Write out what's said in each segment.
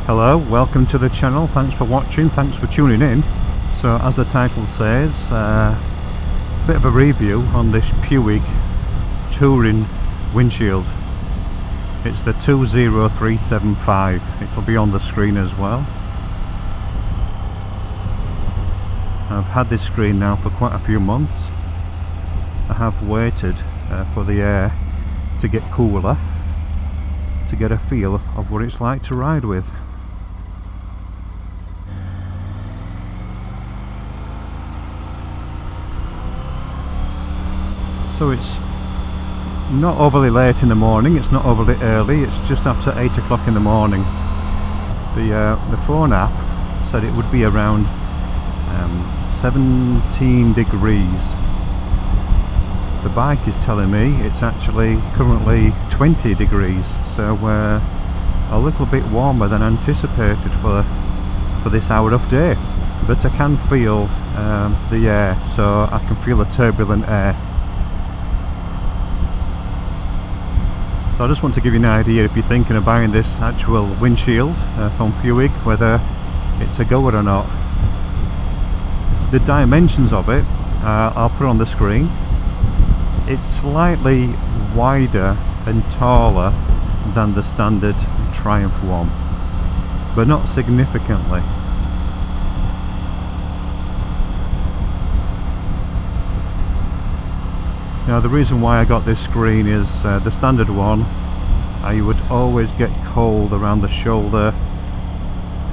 Hello, welcome to the channel, thanks for watching, thanks for tuning in. So as the title says, a bit of a review on this Puig touring windshield. It's the 20375, it'll be on the screen as well. I've had this screen now for quite a few months. I have waited for the air to get cooler to get a feel of what it's like to ride with. So it's not overly late in the morning, it's not overly early, it's just after 8 o'clock in the morning. The phone app said it would be around 17 degrees. The bike is telling me it's actually currently 20 degrees, so we're a little bit warmer than anticipated for this hour of day. But I can feel the air, so I can feel the turbulent air. So I just want to give you an idea, if you're thinking of buying this actual windshield from Puig, whether it's a goer or not. The dimensions of it, I'll put on the screen. It's slightly wider and taller than the standard Triumph one, but not significantly. Now the reason why I got this screen is the standard one, you would always get cold around the shoulder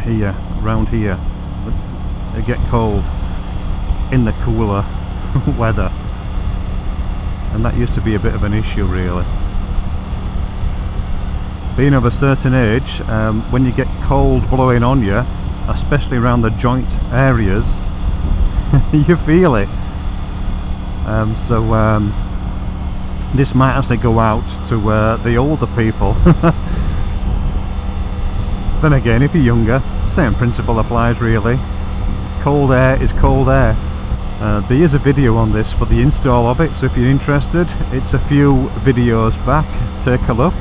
here, around here. It get cold in the cooler weather, and that used to be a bit of an issue really. Being of a certain age, when you get cold blowing on you, especially around the joint areas, you feel it. This might actually go out to the older people. Then again, if you're younger, same principle applies really. Cold air is cold air. There is a video on this for the install of it, so if you're interested, it's a few videos back, take a look.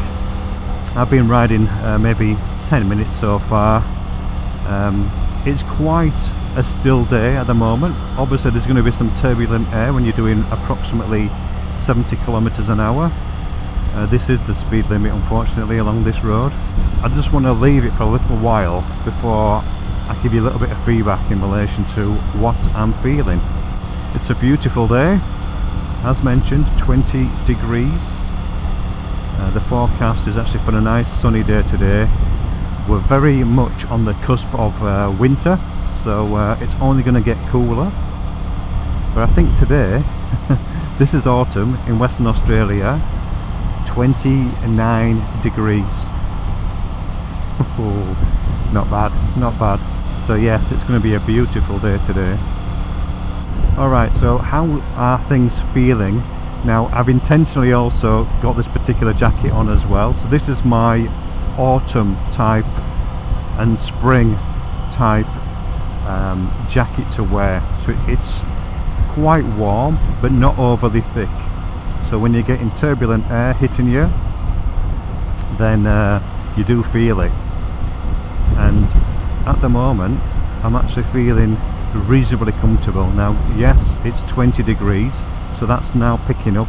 I've been riding maybe 10 minutes so far. It's quite a still day at the moment. Obviously there's going to be some turbulent air when you're doing approximately 70 kilometers an hour. This is the speed limit, unfortunately, along this road. I just want to leave it for a little while before I give you a little bit of feedback in relation to what I'm feeling. It's a beautiful day, as mentioned, 20 degrees. The forecast is actually for a nice sunny day today. We're very much on the cusp of winter, so it's only going to get cooler. But I think today, this is autumn in Western Australia, 29 degrees. Oh, not bad, not bad. So yes, it's going to be a beautiful day today. Alright, so how are things feeling? Now, I've intentionally also got this particular jacket on as well. So this is my autumn type and spring type jacket to wear. So it's quite warm, but not overly thick. So when you're getting turbulent air hitting you, then you do feel it. And at the moment, I'm actually feeling reasonably comfortable. Now, yes, it's 20 degrees, so that's now picking up.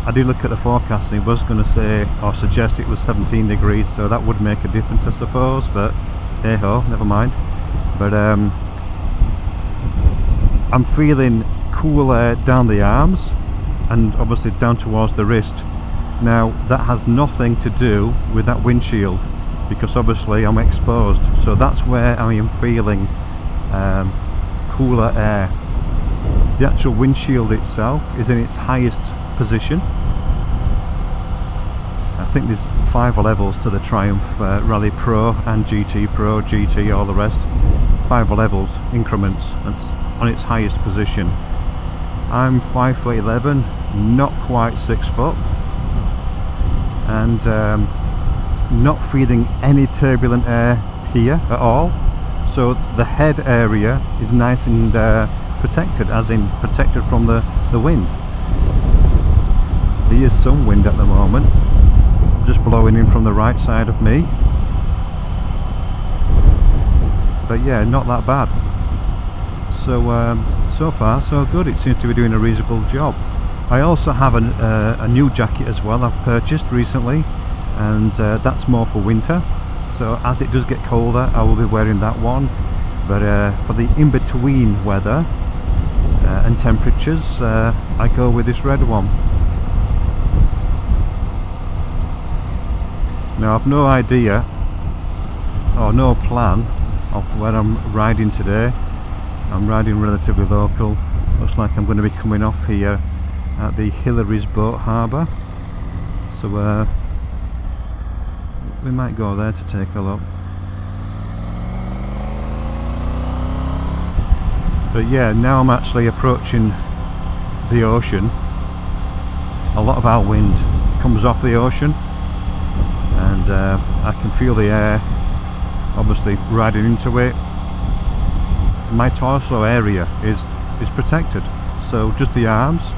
I did look at the forecast and it was going to say or suggest it was 17 degrees, so that would make a difference, I suppose, but hey ho, never mind. But I'm feeling cool air down the arms and obviously down towards the wrist. Now that has nothing to do with that windshield, because obviously I'm exposed, so that's where I am feeling cooler air. The actual windshield itself is in its highest position. I think there's 5 levels to the Triumph Rally Pro and GT Pro, GT, all the rest. 5 levels, increments, that's on its highest position. I'm 5'11", not quite 6 foot, and not feeling any turbulent air here at all. So the head area is nice and protected, as in protected from the wind. There is some wind at the moment, just blowing in from the right side of me. but yeah, not that bad. So so far so good. It seems to be doing a reasonable job. I also have a new jacket as well I've purchased recently, and that's more for winter. So as it does get colder, I will be wearing that one. But for the in-between weather and temperatures, I go with this red one. Now I've no idea or no plan of where I'm riding today. I'm riding relatively local. Looks like I'm going to be coming off here at the Hillary's Boat Harbour. So we might go there to take a look. But yeah, now I'm actually approaching the ocean. A lot of our wind comes off the ocean, and I can feel the air obviously riding into it. My torso area is protected, so just the arms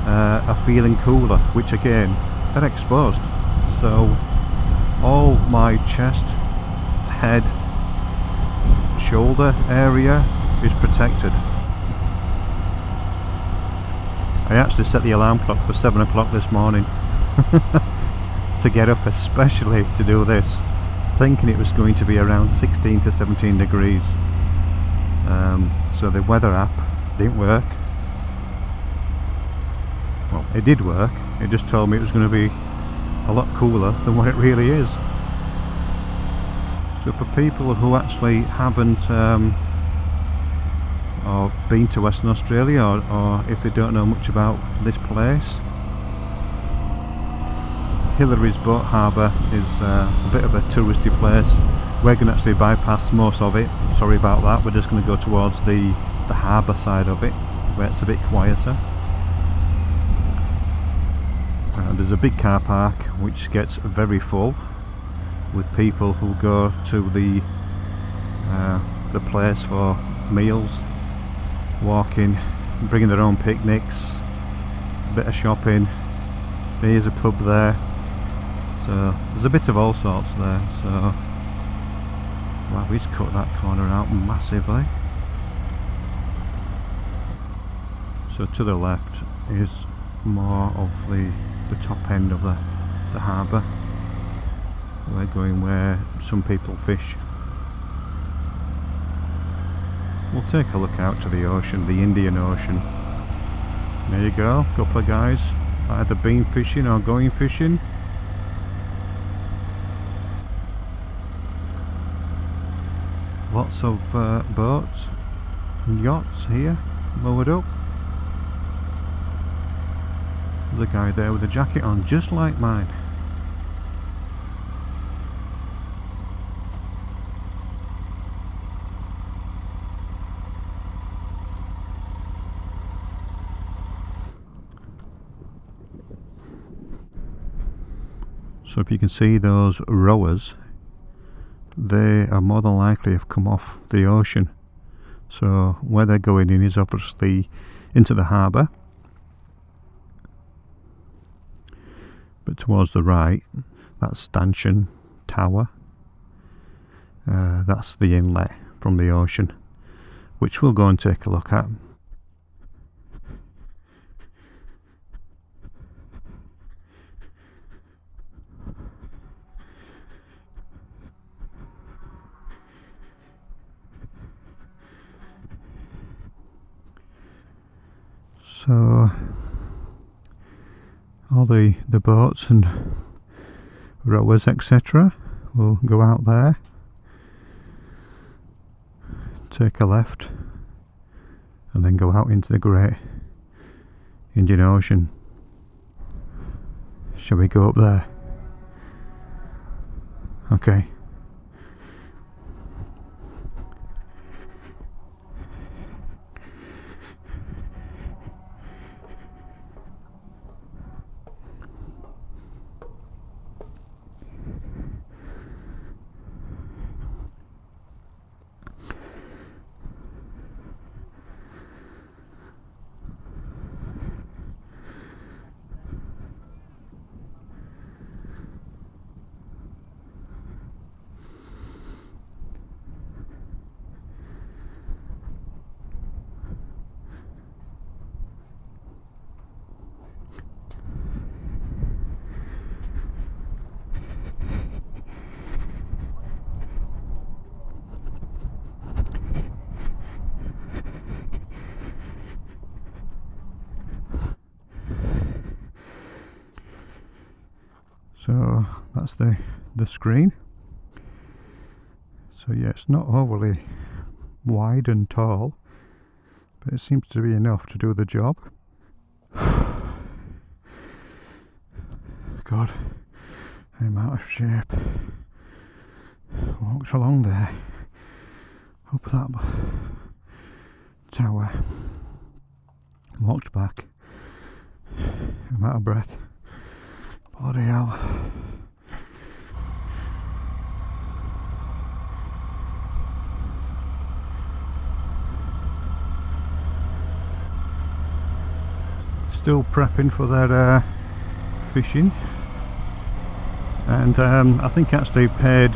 are feeling cooler, which again, they're exposed. So all my chest, head, shoulder area is protected. I actually set the alarm clock for 7 o'clock this morning to get up, especially to do this, thinking it was going to be around 16 to 17 degrees. So the weather app didn't work. Well, it did work, it just told me it was going to be a lot cooler than what it really is. So for people who actually haven't or been to Western Australia, or if they don't know much about this place, Hillary's Boat Harbour is a bit of a touristy place. We're going to actually bypass most of it, sorry about that. We're just going to go towards the harbour side of it, where it's a bit quieter. There's a big car park which gets very full with people who go to the place for meals, walking, bringing their own picnics, a bit of shopping. There's a pub there, so there's a bit of all sorts there. So wow, he's cut that corner out massively. So to the left is more of the top end of the harbour. We're going where some people fish. We'll take a look out to the ocean, the Indian Ocean. There you go, a couple of guys either been fishing or going fishing. Lots of boats and yachts here moored up. There's a guy there with a jacket on just like mine. So if you can see those rowers, they are more than likely have come off the ocean. So where they're going in is obviously into the harbour, but towards the right, that's Stanchion Tower. That's the inlet from the ocean, which we'll go and take a look at. So all the boats and rowers etc. will go out there, take a left, and then go out into the great Indian Ocean. Shall we go up there? Okay. So that's the screen. So yeah, it's not overly wide and tall, but it seems to be enough to do the job. God, I'm out of shape. Walked along there, up that tower, walked back. I'm out of breath. Bloody hell. Still prepping for that fishing, and I think actually paid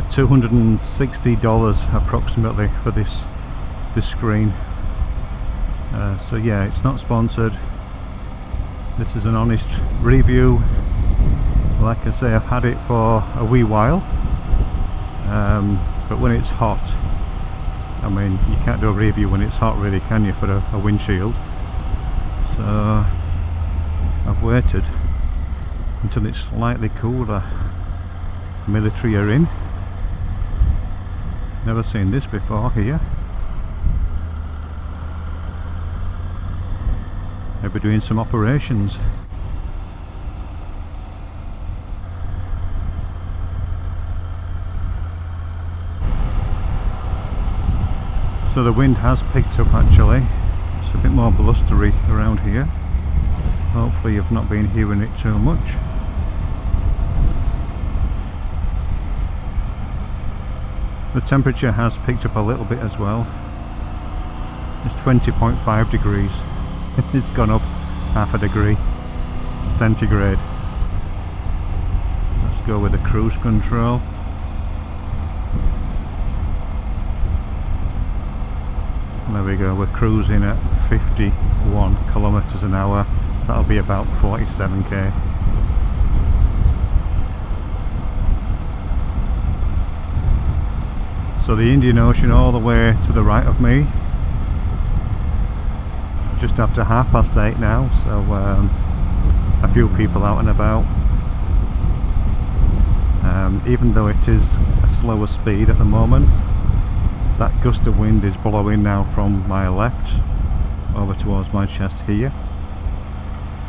$260 approximately for this screen. So yeah, it's not sponsored. This is an honest review. Like I say, I've had it for a wee while, but when it's hot, I mean, you can't do a review when it's hot really, can you, for a windshield? So I've waited until it's slightly cooler. Military are in. Never seen this before here. Maybe doing some operations. So the wind has picked up actually. It's a bit more blustery around here. Hopefully you've not been hearing it too much. The temperature has picked up a little bit as well. It's 20.5 degrees. It's gone up half a degree centigrade. Let's go with the cruise control. There we go, we're cruising at 51 kilometers an hour. That'll be about 47k. So the Indian Ocean all the way to the right of me. Just after 8:30 now, so a few people out and about. Even though it is a slower speed at the moment, that gust of wind is blowing now from my left over towards my chest here.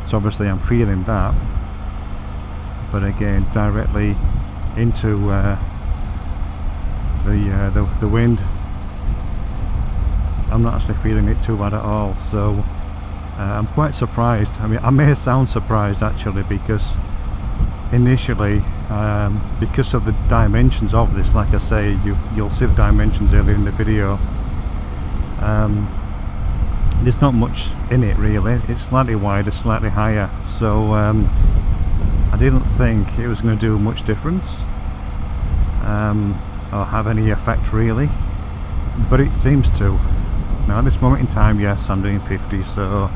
So obviously I'm feeling that, but again directly into the wind, I'm not actually feeling it too bad at all. So I'm quite surprised. I mean, I may sound surprised actually, because initially, because of the dimensions of this, like I say, you'll see the dimensions earlier in the video, there's not much in it really. It's slightly wider, slightly higher, so I didn't think it was going to do much difference or have any effect really, but it seems to. Now at this moment in time, yes, I'm doing 50, so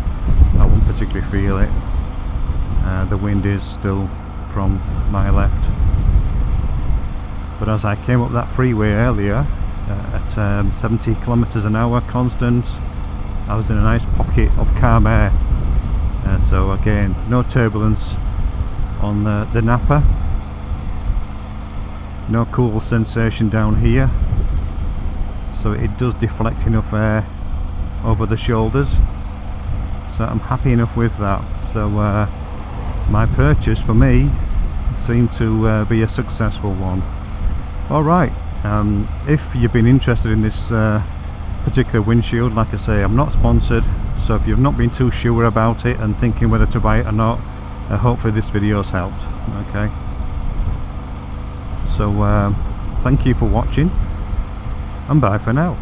I won't particularly feel it. The wind is still from my left, but as I came up that freeway earlier at 70 kilometers an hour constant, I was in a nice pocket of calm air. So again, no turbulence on the Napa, no cool sensation down here, so it does deflect enough air over the shoulders, so I'm happy enough with that. So my purchase for me seemed to be a successful one. Alright, if you've been interested in this particular windshield, like I say, I'm not sponsored, so if you've not been too sure about it and thinking whether to buy it or not, hopefully this video's helped. Okay, so thank you for watching, and bye for now.